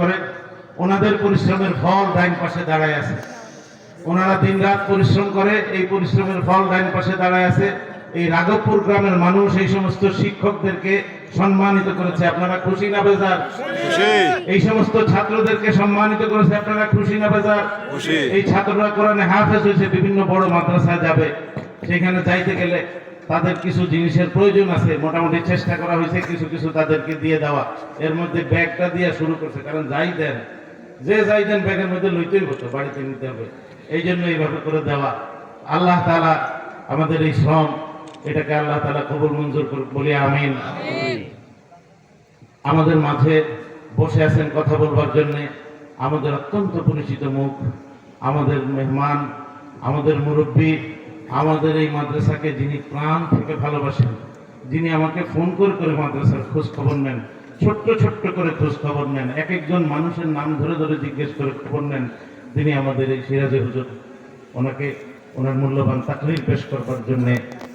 করে, ওনাদের পরিশ্রমের ফল ডাইন পাশে দাঁড়ায় আছে। ওনারা দিন রাত পরিশ্রম করে, এই পরিশ্রমের ফল ডাইন পাশে দাঁড়ায় আছে। এই রাঘবপুর গ্রামের মানুষ এই সমস্ত শিক্ষকদেরকে সম্মানিত করেছে, আপনারা খুশি না বেজার? এই সমস্ত ছাত্রদেরকে সম্মানিত করেছে, আপনারা খুশি না বেজার? এই ছাত্ররা কোরআনে হাফেজ হয়েছে, বিভিন্ন বড় মাদ্রাসায় যাবে, সেখানে যাইতে গেলে তাদের কিছু জিনিসের প্রয়োজন আছে, মোটামুটি চেষ্টা করা হয়েছে কিছু কিছু তাদেরকে দিয়ে দেওয়া। এর মধ্যে ব্যাগটা দিয়ে শুরু করছে, কারণ যাই দেন, যে যাই দেন ব্যাগের মধ্যে লইতেই হতো, বাড়িতে নিতে হবে, এই জন্য এইভাবে করে দেওয়া। আল্লাহ তাআলা আমাদের এই শ্রম, এটাকে আল্লাহ তাআলা কবুল মঞ্জুর করুক, বলি আমিন। আমাদের মাঝে বসে আছেন কথা বলবার জন্য আমাদের অত্যন্ত পরিচিত মুখ, আমাদের মেহমান, আমাদের মুরব্বী, আমাদের এই মাদ্রাসাকে যিনি প্রাণ থেকে ভালোবাসেন, যিনি আমাকে ফোন করে করে মাদ্রাসার খোঁজ খবর নেন, ছোট্ট ছোট্ট করে খোঁজ খবর নেন, এক একজন মানুষের নাম ধরে ধরে জিজ্ঞেস করে খবর নেন, তিনি আমাদের এই সিরাজে হুজুর। ওনাকে ওনার মূল্যবান তাকরীর পেশ করবার জন্য